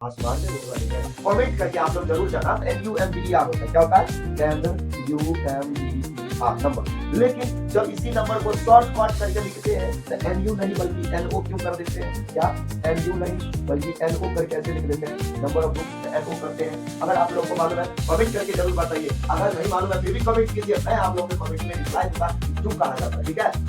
आसमान में उड़ रही है। कमेंट करके आप लोग जरूर जाना NUMBER होता है, क्या होता है NUMBER नंबर। लेकिन जब इसी नंबर को शॉर्ट कट करके लिखते हैं तो NU नहीं बल्कि NO क्यों कर देते हैं? क्या NU नहीं बल्कि NO करके ऐसे लिख देते हैं? नंबर ऑफ बुक्स NO करते हैं। अगर आप लोग को मालूम है कमेंट करके जरूर बताइए, अगर नहीं मालूम है फिर भी कमेंट कीजिए, मैं आप लोगों को कमेंट में रिप्लाई दूंगा क्यों कहा जाता है, ठीक है।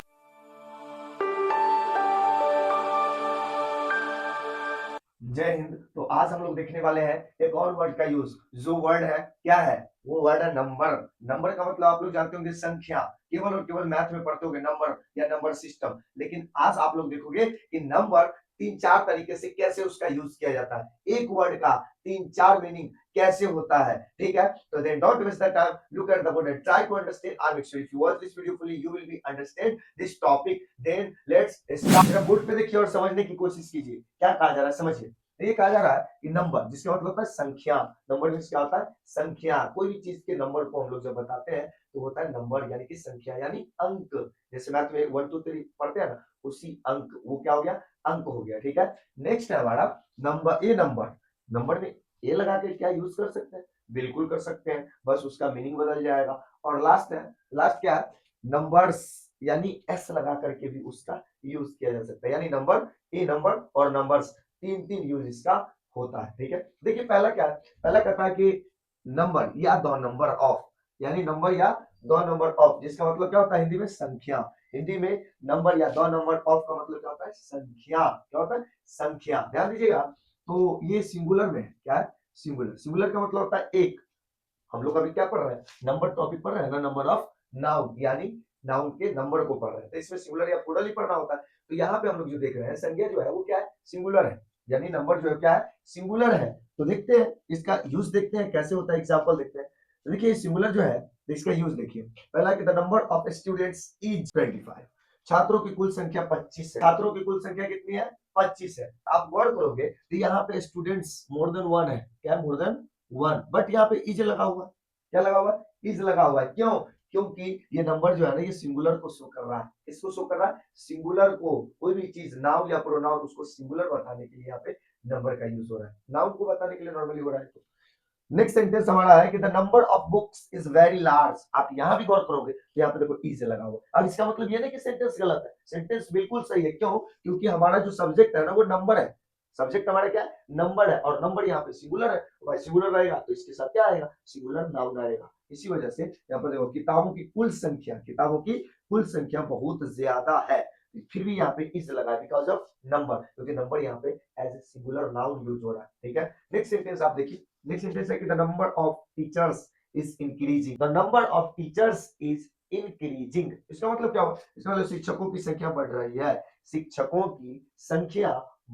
जय हिंद। तो आज हम लोग देखने वाले हैं एक और वर्ड का यूज, जो वर्ड है क्या है, वो वर्ड है नंबर। नंबर का मतलब आप लोग जानते होंगे संख्या, केवल और केवल मैथ में पढ़ते होंगे नंबर या नंबर सिस्टम। लेकिन आज आप लोग देखोगे कि नंबर तीन चार तरीके से कैसे उसका यूज किया जाता है, एक वर्ड का तीन चार मीनिंग कैसे होता है, ठीक है। तो then don't waste the time, look at the board and try to understand. I make sure if you watch this video fully you will be understand this topic. Then let's start. Board पे देखिए और समझने की कोशिश कीजिए क्या कहा जा रहा है, समझिए। ये कहा जा रहा है कि नंबर जिसका मतलब होता है संख्या, नंबर मींस क्या होता है, संख्या। कोई भी चीज के नंबर को हम लोग जब बताते हैं तो होता है नंबर, यानी कि संख्या यानी अंक। जैसे मैथ में 1 2 3 पढ़ते हैं ना, उसी अंक, वो क्या हो गया, अंक हो गया, ठीक है। नेक्स्ट है हमारा नंबर। ए नंबर, नंबर में ए लगा के क्या यूज कर सकते हैं, बिल्कुल कर सकते हैं, बस उसका मीनिंग बदल जाएगा। और लास्ट है, लास्ट क्या है, नंबर्स, यानी एस लगा करके भी उसका यूज किया जा सकता है, यानी नंबर, ए नंबर और नंबर्स, तीन तीन यूज इसका होता है, ठीक है। देखिए पहला क्या है, पहला कहता है कि नंबर या दो नंबर ऑफ, यानी नंबर या दो नंबर ऑफ, जिसका मतलब क्या होता है हिंदी में संख्या। हिंदी में नंबर या दो नंबर ऑफ का मतलब क्या होता है, संख्या। क्या होता है, संख्या। ध्यान दीजिएगा, तो ये सिंगुलर में है, क्या है, सिंगुलर। सिंगुलर का मतलब होता है एक। हम लोग अभी क्या पढ़ रहे हैं, नंबर टॉपिक पढ़ रहे हैं ना, नंबर ऑफ नाउन, यानी नाउन के नंबर को पढ़ रहे हैं, तो इसमें सिंगुलर या प्लूरल ही पढ़ना होता है। तो यहाँ पे हम लोग जो देख रहे हैं संज्ञा जो है वो क्या है, सिंगुलर है, यानी नंबर जो है क्या है, सिंगुलर है। तो देखते हैं इसका यूज, देखते हैं कैसे होता है, एग्जाम्पल देखते हैं। तो देखिए सिंगुलर जो है, तो इसका यूज देखिए। पहला कि the number of students is 25। छात्रों की कुल संख्या 25 है। छात्रों की कुल संख्या कितनी है, 25 है। आप गौर करोगे तो यहाँ पे स्टूडेंट्स मोर देन वन है, क्या है, मोर देन वन, बट यहाँ पे इज लगा हुआ है। क्या लगा हुआ है, इज लगा हुआ है। क्यों, क्योंकि ये नंबर जो है ना, ये सिंगुलर को शो कर रहा है। इसको शो कर रहा है, सिंगुलर को, कोई भी चीज नाउन या प्रोनाउन, उसको सिंगुलर बताने के लिए यहाँ पे नंबर का यूज हो रहा है, नाउन को बताने के लिए नॉर्मली हो रहा है। तो नेक्स्ट सेंटेंस हमारा है कि the number of books is very large. आप यहां भी गौर करोगे तो यहाँ पे देखो इज लगा हुआ। अब इसका मतलब ये नहीं कि सेंटेंस गलत है, सेंटेंस बिल्कुल सही है। क्यों, क्योंकि हमारा जो सब्जेक्ट है ना वो नंबर है, सब्जेक्ट हमारा क्या है, नंबर है, और नंबर यहाँ पे सिंगुलर है। तो भाई सिंगुलर रहेगा तो इसके साथ क्या आएगा, सिंगुलर नाउन आएगा। इसी वजह से यहाँ पर देखो किताबों की कुल संख्या, किताबों की कुल संख्या बहुत ज्यादा है, फिर भी यहाँ पे इज लगा बिकॉज ऑफ नंबर, क्योंकि नंबर यहाँ पे as a singular noun use हो रहा है, ठीक है। नेक्स्ट सेंटेंस आप देखिए, नेक्स्ट सेंटेंस है कि the number of teachers is increasing. The number of teachers is increasing, इसका मतलब क्या हुआ, इसका मतलब शिक्षकों की संख्या बढ़ रही है, शिक्षकों की संख्या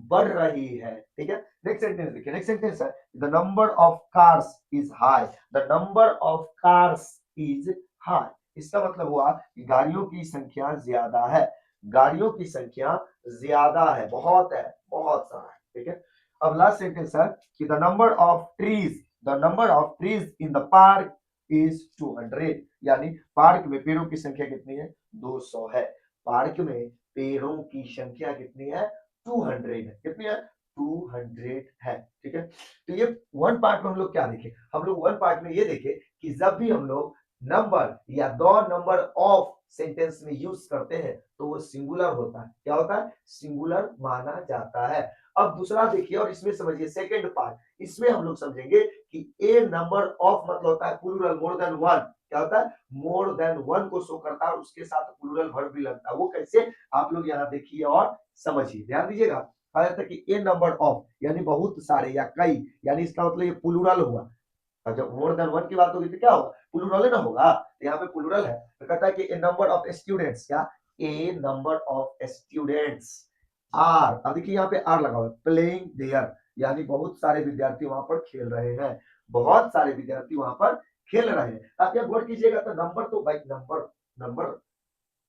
बढ़ रही है, ठीक है। नेक्स्ट सेंटेंस देखिए, नेक्स्ट सेंटेंस है the number of cars is high. The number of cars is high, इसका मतलब हुआ कि गाड़ियों की संख्या ज्यादा है, गाड़ियों की संख्या ज्यादा है, बहुत सारा है, ठीक है। अब लास्ट सेंटेंस है कि the number of trees, the number of trees in the park is 200, यानी पार्क में पेड़ों की संख्या कितनी है, 200 है। पार्क में पेड़ों की संख्या कितनी है, 200 है। कितनी है, 200 है, ठीक है। तो ये वन पार्ट में हम लोग क्या देखे, हम लोग वन पार्ट में ये देखे कि जब भी हम लोग नंबर या दो नंबर ऑफ सेंटेंस में यूज करते हैं तो वो सिंगुलर होता है, क्या होता है, सिंगुलर माना जाता है। अब दूसरा देखिए और इसमें समझिए सेकंड पार्ट, इसमें हम लोग समझेंगे कि ए नंबर ऑफ मतलब होता है प्लूरल, मोर देन वन। क्या होता है, मोर देन वन को शो करता है और उसके साथ प्लूरल वर्ब भी लगता है। वो कैसे, आप लोग यहाँ देखिए और समझिए, ध्यान दीजिएगा। कहा जाता है कि ए नंबर ऑफ यानी बहुत सारे या कई, यानी इसका मतलब ये प्लूरल हुआ। और जब मोर देन वन की बात होगी तो क्या होगा, प्लूरल ही ना होगा। तो यहाँ पे प्लूरल है, तो कहता है कि ए नंबर ऑफ स्टूडेंट्स, क्या, a number of students are, अब देखिए यहाँ पे आर लगा हुआ है, प्लेइंग देयर, यानी बहुत सारे विद्यार्थी वहां पर खेल रहे हैं, बहुत सारे विद्यार्थी वहां पर खेल रहे हैं। आप क्या गौर कीजिएगा, तो नंबर तो भाई नंबर, नंबर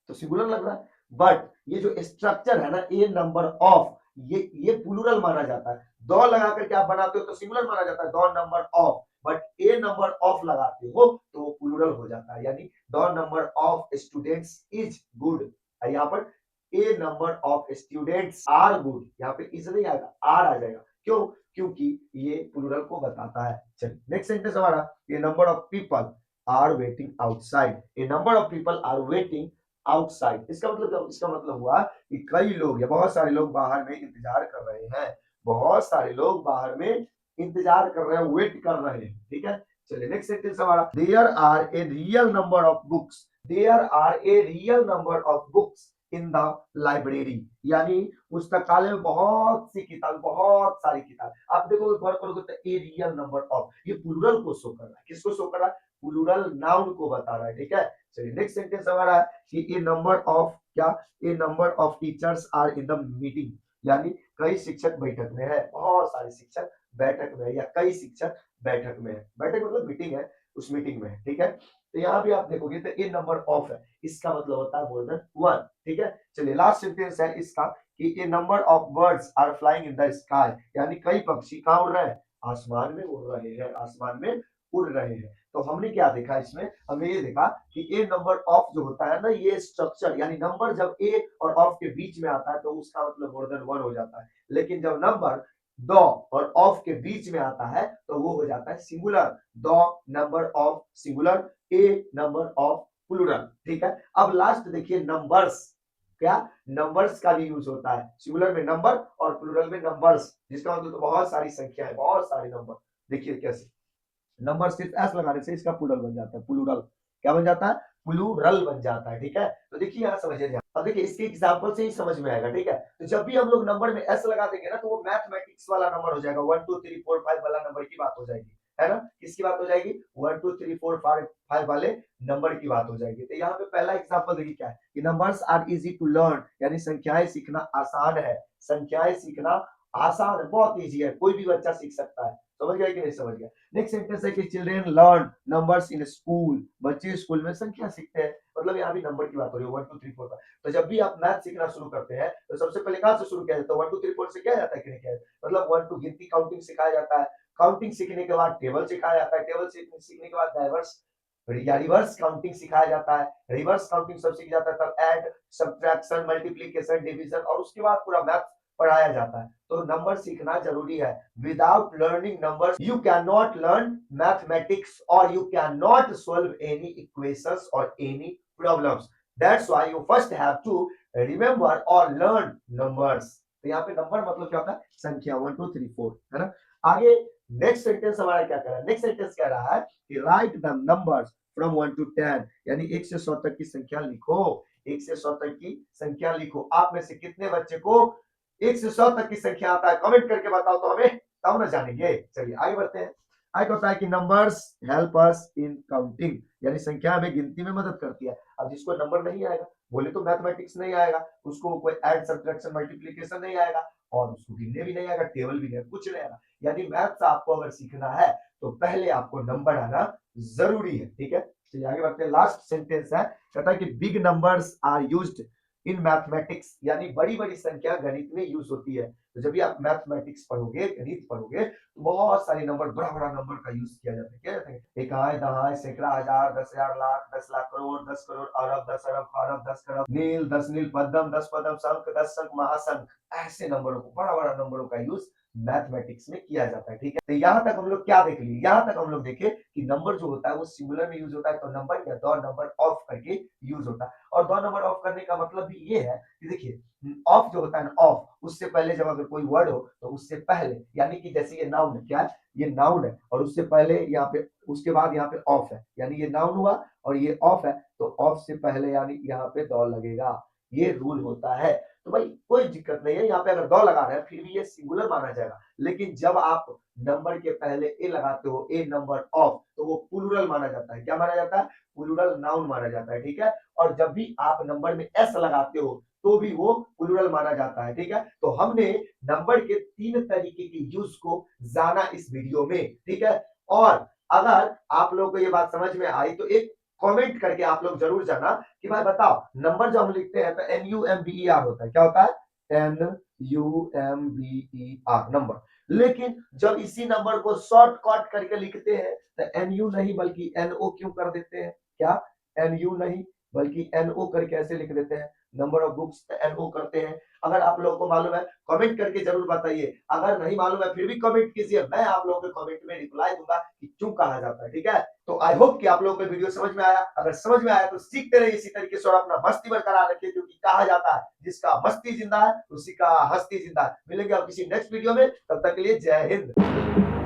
तो सिंगुलर लग रहा है, बट ये जो स्ट्रक्चर है ना, ए नंबर ऑफ, ये प्लूरल माना जाता है। दो लगा करके आप बनाते हो तो सिंगुलर माना जाता है, दो number of, but A number of लगाते हो तो वो प्लूरल हो जाता है, यानी दो number of students is good. यहाँ पर a number of students are good, यहाँ पे इज नहीं आएगा, आर आ जाएगा। क्यों? क्योंकि ये प्लूरल को बताता है। चलिए नेक्स्ट सेंटेंस हमारा, ये number of people are waiting outside, a number of people are waiting outside, इसका मतलब क्या? इसका मतलब हुआ कि कई लोग या बहुत सारे लोग बाहर में इंतजार कर रहे हैं, बहुत सारे लोग बाहर में इंतजार कर रहे हैं, वेट कर रहे हैं, ठीक है। चलिए नेक्स्ट सेंटेंस हमारा, there are a real number of books, there are a real number of books in the library, यानी पुस्तकालय में बहुत सी किताब, बहुत सारी किताब। आप देखो गौर करोगे तो ए रियल नंबर ऑफ, ये प्लूरल को शो कर रहा है, किसको शो कर रहा है? प्लूरल नाउन को बता रहा है, ठीक है। चलिए नेक्स्ट सेंटेंस हमारा है कि ए नंबर ऑफ क्या, a number of teachers are in the meeting, यानी कई शिक्षक बैठक में है, बहुत सारे शिक्षक बैठक में है, या कई शिक्षक बैठक में है, बैठक मतलब मीटिंग है, उस मीटिंग में है, ठीक है। तो यहाँ भी आप देखोगे तो ए नंबर ऑफ है, इसका मतलब होता है मोर देन वन, ठीक है। चलिए लास्ट सेंटेंस है इसका कि a number of birds are flying in the sky, यानी कई पक्षी कहाँ उड़ रहे हैं? आसमान में उड़ रहे हैं, आसमान में उड़ रहे हैं। तो हमने क्या देखा इसमें? हमने ये देखा कि ए नंबर ऑफ जो होता है ना, ये स्ट्रक्चर यानी नंबर जब ए और ऑफ के बीच में आता है तो उसका मतलब मोर देन वन हो जाता है, लेकिन जब नंबर द और ऑफ के बीच में आता है तो वो हो जाता है singular, the number of singular, a number of plural, ठीक है। अब लास्ट देखिए नंबर्स, क्या नंबर्स का भी यूज होता है, सिंगुलर में नंबर और प्लूरल में नंबर्स, जिसका मतलब तो बहुत सारी संख्या है, बहुत सारे नंबर। देखिए कैसे नंबर सिर्फ एस लगाने से इसका प्लूरल बन जाता है, प्लूरल क्या बन जाता है? प्लूरल बन जाता है, ठीक है। तो देखिए यहाँ समझिए, अब देखिए इसके एग्जांपल से ही समझ में आएगा, ठीक है। तो जब भी हम लोग नंबर में एस लगा देंगे ना तो वो मैथमेटिक्स वाला नंबर हो जाएगा, 1 2 3 4 5 वाला नंबर की बात हो जाएगी, है ना। किसकी बात हो जाएगी? 1 2 3 4 5 वाले नंबर की बात हो जाएगी। तो यहाँ पे पहला एग्जांपल देखिए क्या है कि numbers are easy to learn, यानी संख्याएं सीखना आसान है, संख्याएं सीखना आसान है, बहुत इजी है, कोई भी बच्चा सीख सकता है। समझ गया कि नहीं समझ गया? नेक्स्ट सेंटेंस है कि children learn numbers in school, बच्चे स्कूल में संख्या सीखते हैं, मतलब यहाँ भी नंबर की बात हो रही है, 1 2 3 4 5। तो जब भी आप मैथ सीखना शुरू करते हैं तो सबसे पहले कहां से शुरू किया जाता है? 1 2 3 4 से किया जाता है कि नहीं किया जाता? मतलब 1 2 गिनती काउंटिंग सिखाया जाता है, काउंटिंग सीखने के बाद टेबल सिखाया जाता है, टेबल सीखने के बाद डाइवर्स या रिवर्स काउंटिंग सिखाया जाता है, रिवर्स काउंटिंग सब सीख जाता है, तब ऐड सब्ट्रैक्शन मल्टीप्लिकेशन डिवीजन और उसके बाद पूरा मैथ पढ़ाया जाता है। तो नंबर सीखना जरूरी है, without learning numbers you can not learn mathematics और you can not solve any equations और any problems, that's why you first have to remember और लर्न नंबर्स। तो यहाँ पे नंबर मतलब क्या होता है? संख्या 1 2 3 4, है ना। आगे नेक्स्ट सेंटेंस हमारा क्या कह रहा है? नेक्स्ट सेंटेंस कह रहा है कि right the numbers from 1 to 10, यानी 1 से 100 तक की संख्या लिखो, 1 से 100 तक की संख्या लिखो। आप में से कितने बच्चे को 1 से 100 तक की संख्या आता है? कमेंट करके बताओ तो हमें, तब ना जानेंगे। चलिए आगे बढ़ते हैं। आगे होता है कि नंबर्स हेल्प अस इन काउंटिंग, यानी संख्या हमें गिनती में मदद करती है। अब जिसको नंबर नहीं आएगा, बोले तो मैथमेटिक्स नहीं आएगा, उसको कोई ऐड सब्ट्रैक्शन मल्टीप्लिकेशन नहीं आएगा और उसको गिनने भी नहीं आएगा, टेबल भी नहीं, कुछ नहीं आएगा। यानी मैथ्स आपको अगर सीखना है तो पहले आपको नंबर आना जरूरी है, ठीक है। चलिए आगे बढ़ते हैं। लास्ट सेंटेंस है, कहता है कि big numbers are used in mathematics, यानी बड़ी बड़ी संख्या गणित में यूज होती है। तो जब भी आप मैथमेटिक्स पढ़ोगे, गणित पढ़ोगे, तो बहुत सारे नंबर, बड़ा बड़ा नंबर का यूज किया जाता है। क्या जाता है? इकाई, दहाई, सैकड़ा, हजार, 10,000, लाख, 10 लाख, करोड़, 10 करोड़, अरब, 10 अरब, खरब, 10 खरब, नील, 10 नील, पद्म, 10 पद्म, शंख, 10 शंख, महाशंख, ऐसे नंबरों को, बड़ा बड़ा नंबरों का यूज मैथमेटिक्स में किया जाता है, ठीक है। तो यहां तक हम लोग क्या देख लिए? यहां तक हम लोग देखे कि नंबर जो होता है वो सिंगुलर में यूज होता है, तो नंबर या दो नंबर ऑफ करके यूज होता है। और दो नंबर ऑफ करने का मतलब भी ये है कि देखिए ऑफ जो होता है ना, ऑफ, उससे पहले जब अगर कोई वर्ड हो तो उससे पहले, यानी कि जैसे ये नाउन है, क्या है? ये नाउन है और उससे पहले यहाँ पे, उसके बाद यहाँ पे ऑफ है, यानी ये नाउन हुआ और ये ऑफ है, तो ऑफ से पहले यानी यहाँ पे दो लगेगा, ये रूल होता है। तो भाई कोई दिक्कत नहीं है, यहाँ पे अगर दो लगा रहे हैं फिर भी ये सिंगुलर माना जाएगा, लेकिन जब आप नंबर के पहले ए लगाते हो, ए नंबर ऑफ, तो वो प्लूरल माना जाता है। क्या माना जाता है? प्लूरल नाउन माना जाता है, ठीक है। और जब भी आप नंबर में एस लगाते हो तो भी वो प्लूरल माना जाता है, ठीक है। तो हमने नंबर के 3 तरीके के यूज को जाना इस वीडियो में, ठीक है। और अगर आप लोगों को ये बात समझ में आई तो एक कमेंट करके आप लोग जरूर जाना कि भाई बताओ, नंबर जब हम लिखते हैं तो NUMBER होता है, क्या होता है? NUMBER number. लेकिन जब इसी नंबर को शॉर्टकट करके लिखते हैं तो NU नहीं बल्कि NO क्यों कर देते हैं? क्या NU नहीं बल्कि NO करके ऐसे लिख देते हैं? नंबर ऑफ बुक्स NO करते हैं। अगर आप लोगों को मालूम है कमेंट करके जरूर बताइए, अगर नहीं मालूम है फिर भी कमेंट कीजिए, मैं आप लोगों के कमेंट में रिप्लाई दूंगा कि क्यों कहा जाता है, ठीक है। तो आई होप कि आप लोगों को वीडियो समझ में आया, अगर समझ में आया तो सीखते रहिए इसी तरीके से और अपना मस्ती बरकरार रखिए, क्योंकि कहा जाता है जिसका मस्ती जिंदा है उसी का हस्ती जिंदा है। मिलेंगे आप किसी नेक्स्ट वीडियो में, तब तक के लिए जय हिंद।